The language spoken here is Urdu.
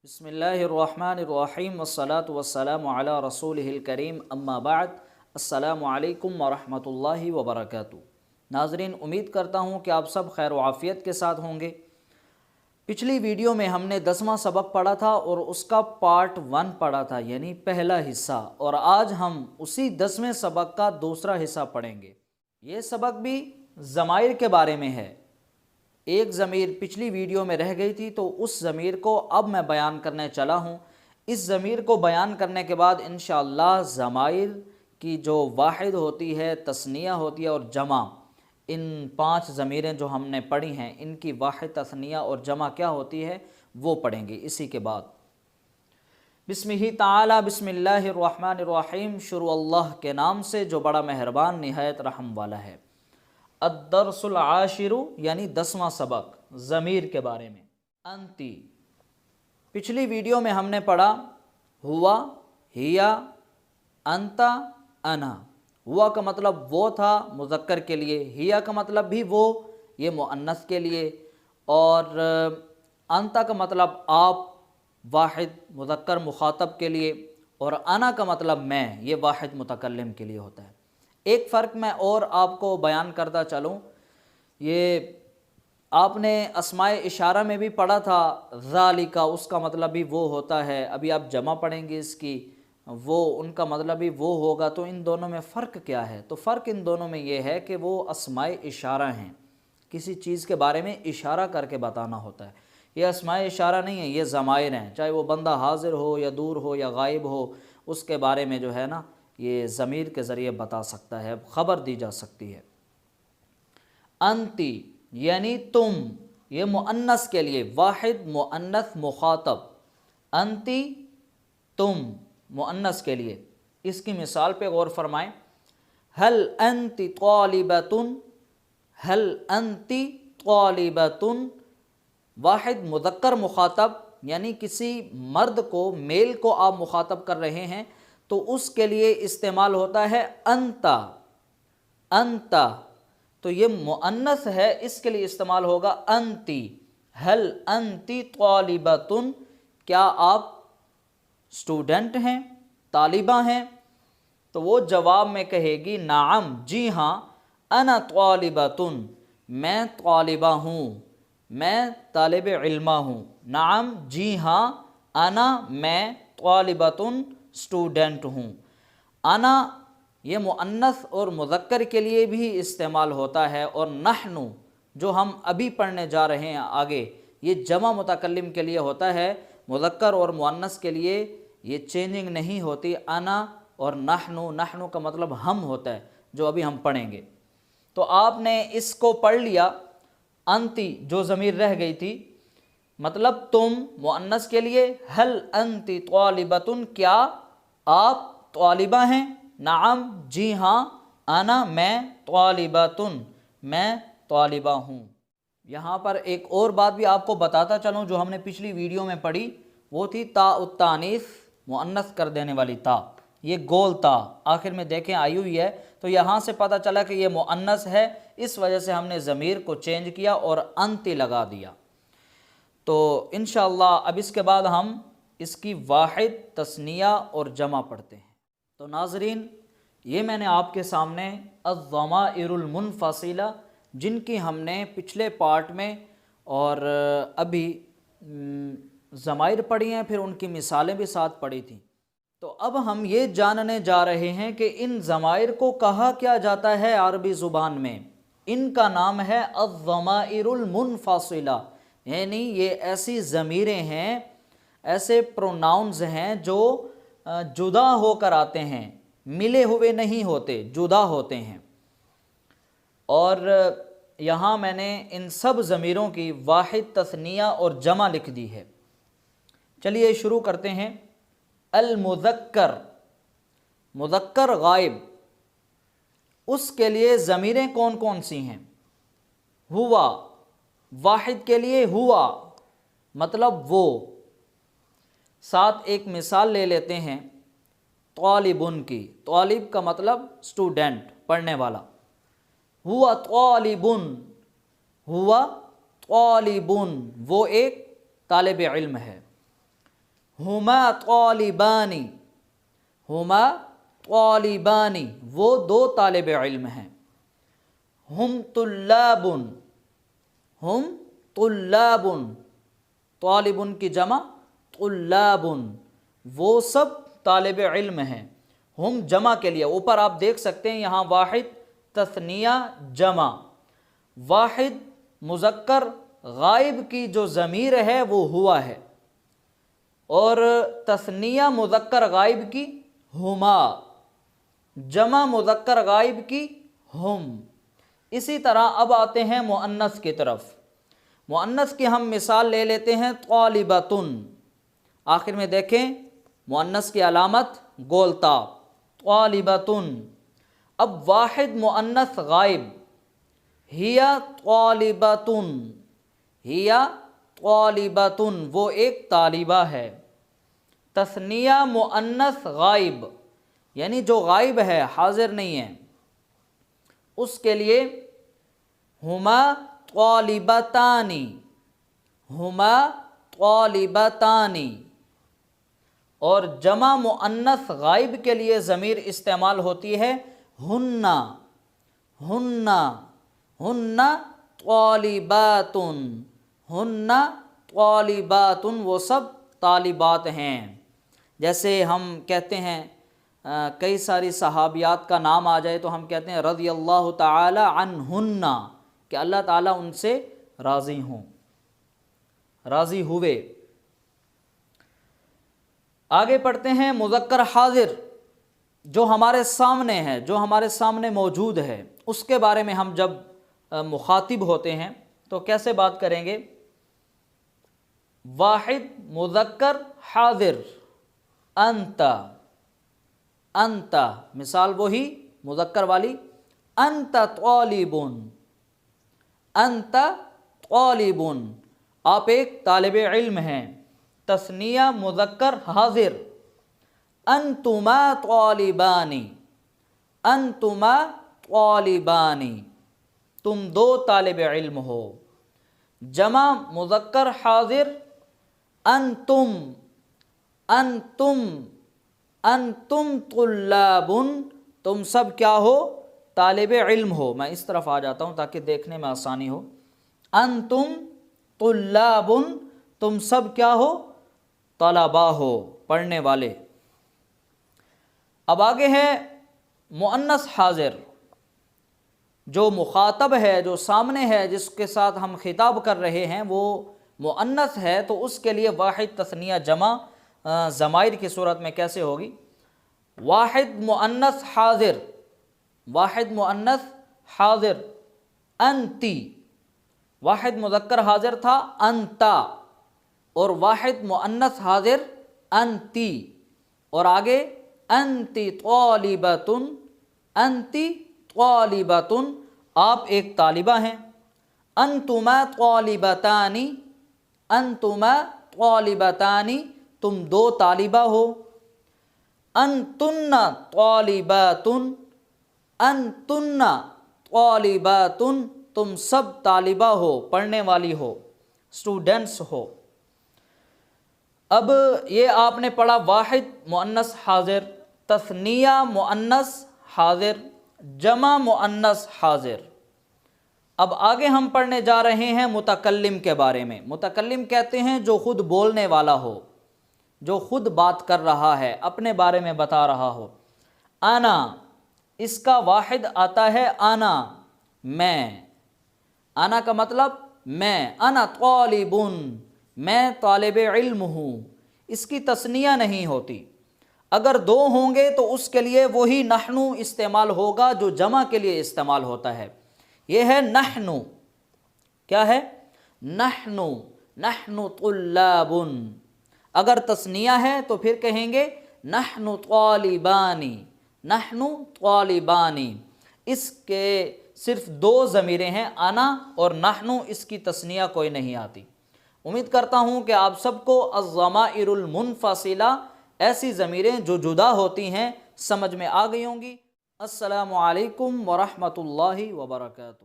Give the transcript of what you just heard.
بسم اللہ الرحمن الرحیم والصلاة والسلام علی رسولہ الکریم اما بعد السلام علیکم ورحمۃ اللہ وبرکاتہ۔ ناظرین، امید کرتا ہوں کہ آپ سب خیر و عافیت کے ساتھ ہوں گے۔ پچھلی ویڈیو میں ہم نے 10واں سبق پڑھا تھا اور اس کا پارٹ 1 پڑھا تھا، یعنی پہلا حصہ، اور آج ہم اسی 10ویں سبق کا دوسرا حصہ پڑھیں گے۔ یہ سبق بھی ضمائر کے بارے میں ہے۔ ایک ضمیر پچھلی ویڈیو میں رہ گئی تھی تو اس ضمیر کو اب میں بیان کرنے چلا ہوں۔ اس ضمیر کو بیان کرنے کے بعد انشاءاللہ ضمائر کی جو واحد ہوتی ہے، تثنیہ ہوتی ہے اور جمع، ان 5 ضمیریں جو ہم نے پڑھی ہیں ان کی واحد، تثنیہ اور جمع کیا ہوتی ہے وہ پڑھیں گے اسی کے بعد۔ بسمہ تعالی، بسم اللہ الرحمن الرحیم، شروع اللہ کے نام سے جو بڑا مہربان نہایت رحم والا ہے۔ الدرس العاشر یعنی 10واں سبق ضمیر کے بارے میں۔ انتی، پچھلی ویڈیو میں ہم نے پڑھا ہوا، ہیا، انتا، انا۔ ہوا کا مطلب وہ تھا مذکر کے لیے، ہیا کا مطلب بھی وہ، یہ مؤنث کے لیے، اور انتا کا مطلب آپ، واحد مذکر مخاطب کے لیے، اور انا کا مطلب میں، یہ واحد متکلم کے لیے ہوتا ہے۔ ایک فرق میں اور آپ کو بیان کرتا چلوں، یہ آپ نے اسماء اشارہ میں بھی پڑھا تھا ذالک، اس کا مطلب بھی وہ ہوتا ہے۔ ابھی آپ جمع پڑھیں گے اس کی، وہ ان کا مطلب بھی وہ ہوگا۔ تو ان دونوں میں فرق کیا ہے؟ تو فرق ان دونوں میں یہ ہے کہ وہ اسماء اشارہ ہیں، کسی چیز کے بارے میں اشارہ کر کے بتانا ہوتا ہے۔ یہ اسماء اشارہ نہیں ہے، یہ ضمائر ہیں، چاہے وہ بندہ حاضر ہو یا دور ہو یا غائب ہو، اس کے بارے میں جو ہے نا یہ ضمیر کے ذریعے بتا سکتا ہے، خبر دی جا سکتی ہے۔ انتی یعنی تم، یہ مؤنث کے لیے، واحد مؤنث مخاطب، انتی تم، مؤنث کے لیے۔ اس کی مثال پہ غور فرمائیں، هل انت طالبۃ، هل انت طالبۃ، واحد مذکر مخاطب، یعنی کسی مرد کو، میل کو آپ مخاطب کر رہے ہیں تو اس کے لیے استعمال ہوتا ہے انتا، انتا۔ تو یہ مؤنث ہے، اس کے لیے استعمال ہوگا انتی۔ هل انت طالبۃ، کیا آپ اسٹوڈنٹ ہیں، طالبہ ہیں؟ تو وہ جواب میں کہے گی نعم، جی ہاں، انا طالبۃ، میں طالبہ ہوں، میں طالب علمہ ہوں۔ نعم، جی ہاں، انا، میں، طالبۃ، اسٹوڈنٹ ہوں۔ انا یہ مؤنث اور مذکر کے لیے بھی استعمال ہوتا ہے، اور نحن جو ہم ابھی پڑھنے جا رہے ہیں آگے، یہ جمع متکلم کے لیے ہوتا ہے، مذکر اور مؤنث کے لیے یہ چینجنگ نہیں ہوتی۔ انا اور نحن، نحن کا مطلب ہم ہوتا ہے، جو ابھی ہم پڑھیں گے۔ تو آپ نے اس کو پڑھ لیا، انتی جو ضمیر رہ گئی تھی، مطلب تم مؤنث کے لیے، هل انت طالبۃ، کیا آپ طالبہ ہیں؟ نعم، جی ہاں، انا، میں، طالبۃ، میں طالبہ ہوں۔ یہاں پر ایک اور بات بھی آپ کو بتاتا چلوں جو ہم نے پچھلی ویڈیو میں پڑھی، وہ تھی تا التانیث، مؤنث کر دینے والی تا، یہ گول تا آخر میں دیکھیں آئی ہوئی ہے، تو یہاں سے پتہ چلا کہ یہ مؤنث ہے، اس وجہ سے ہم نے ضمیر کو چینج کیا اور انتی لگا دیا۔ تو انشاءاللہ اب اس کے بعد ہم اس کی واحد، تثنیہ اور جمع پڑھتے ہیں۔ تو ناظرین، یہ میں نے آپ کے سامنے الضمائر المنفصلہ، جن کی ہم نے پچھلے پارٹ میں اور ابھی ضمائر پڑھی ہیں، پھر ان کی مثالیں بھی ساتھ پڑھی تھیں۔ تو اب ہم یہ جاننے جا رہے ہیں کہ ان ضمائر کو کہا کیا جاتا ہے عربی زبان میں۔ ان کا نام ہے الضمائر المنفصلہ، یعنی یہ ایسی ضمیریں ہیں، ایسے پروناؤنز ہیں جو جدا ہو کر آتے ہیں، ملے ہوئے نہیں ہوتے، جدا ہوتے ہیں۔ اور یہاں میں نے ان سب ضمیروں کی واحد، تثنیہ اور جمع لکھ دی ہے۔ چلیے شروع کرتے ہیں۔ المذکر، مذکر غائب، اس کے لیے ضمیریں کون کون سی ہیں؟ ہوا، واحد کے لیے ہوا مطلب وہ۔ ساتھ ایک مثال لے لیتے ہیں طالبن کی، طالب کا مطلب اسٹوڈنٹ، پڑھنے والا۔ ہوا طالبن، ہوا طالبن، وہ ایک طالب علم ہے۔ ہما طالبانی، ہما طالبانی، وہ دو طالب علم ہیں۔ ہم طلاب، ہم طلاب، طالب کی جمع طلاب، وہ سب طالب علم ہیں۔ ہم جمع کے لیے اوپر آپ دیکھ سکتے ہیں یہاں واحد تثنیہ جمع، واحد مذکر غائب کی جو ضمیر ہے وہ ہوا ہے، اور تثنیہ مذکر غائب کی ہما، جمع مذکر غائب کی ہم۔ اسی طرح اب آتے ہیں مؤنث کی طرف۔ مؤنث کی ہم مثال لے لیتے ہیں طالبۃن، آخر میں دیکھیں مؤنث کی علامت گول تا، طالبۃن۔ اب واحد مؤنث غائب، ہیا طالبۃن، ہیا طالبۃن، وہ ایک طالبہ ہے۔ تثنیہ مؤنث غائب، یعنی جو غائب ہے حاضر نہیں ہے، اس کے لیے ہما طالبتانی، ہما طالبتانی۔ اور جمع مؤنث غائب کے لیے ضمیر استعمال ہوتی ہے ہن، ہن، ہن طالبات، ہن طالبات، وہ سب طالبات ہیں۔ جیسے ہم کہتے ہیں کئی ساری صحابیات کا نام آ جائے تو ہم کہتے ہیں رضی اللہ تعالی عنہن، کہ اللہ تعالیٰ ان سے راضی ہوں، راضی ہوئے۔ آگے پڑھتے ہیں مذکر حاضر، جو ہمارے سامنے ہے، جو ہمارے سامنے موجود ہے، اس کے بارے میں ہم جب مخاطب ہوتے ہیں تو کیسے بات کریں گے؟ واحد مذکر حاضر، انت، انت، مثال وہی مذکر والی، انت طالب، انت طالب، آپ ایک طالب علم ہیں۔ تثنیہ مذکر حاضر، انتما طالبانی، انتما طالبانی، تم دو طالب علم ہو۔ جمع مذکر حاضر انتم، انتم، انتم طلاب، تم سب کیا ہو؟ طالب علم ہو۔ میں اس طرف آ جاتا ہوں تاکہ دیکھنے میں آسانی ہو۔ انتم طلاب، تم سب کیا ہو؟ طلباء ہو، پڑھنے والے۔ اب آگے ہے مؤنث حاضر، جو مخاطب ہے، جو سامنے ہے، جس کے ساتھ ہم خطاب کر رہے ہیں، وہ مؤنث ہے، تو اس کے لیے واحد تثنیہ جمع ضمائر کی صورت میں کیسے ہوگی؟ واحد مؤنث حاضر، واحد مؤنث حاضر انتی، واحد مذکر حاضر تھا انتا، اور واحد مؤنث حاضر انتی، اور آگے انتی طالبۃن، انتی طالبۃن، آپ ایک طالبہ ہیں۔ انتما طالبتانی، انتما طالبتانی، تم دو طالبہ ہو۔ انتن طالبات، انتن طالبات، تم سب طالبہ ہو، پڑھنے والی ہو، اسٹوڈنٹس ہو۔ اب یہ آپ نے پڑھا واحد مؤنث حاضر، تثنیہ مؤنث حاضر، جمع مؤنث حاضر۔ اب آگے ہم پڑھنے جا رہے ہیں متکلم کے بارے میں۔ متکلم کہتے ہیں جو خود بولنے والا ہو، جو خود بات کر رہا ہے، اپنے بارے میں بتا رہا ہو۔ انا، اس کا واحد آتا ہے انا، میں۔ انا کا مطلب میں، انا طالب، میں طالب علم ہوں۔ اس کی تثنیہ نہیں ہوتی۔ اگر دو ہوں گے تو اس کے لیے وہی نحنو استعمال ہوگا جو جمع کے لیے استعمال ہوتا ہے۔ یہ ہے نحنو، کیا ہے؟ نحنو، نحنو طلاب۔ اگر تثنیہ ہے تو پھر کہیں گے نحنو طالبانی، نحنو طالبانی۔ اس کے صرف دو ضمیریں ہیں، انا اور نحنو، اس کی تثنیہ کوئی نہیں آتی۔ امید کرتا ہوں کہ آپ سب کو الضمائر المنفصلہ، ایسی ضمیریں جو جدا ہوتی ہیں، سمجھ میں آ گئی ہوں گی۔ السلام علیکم ورحمۃ اللہ وبرکاتہ۔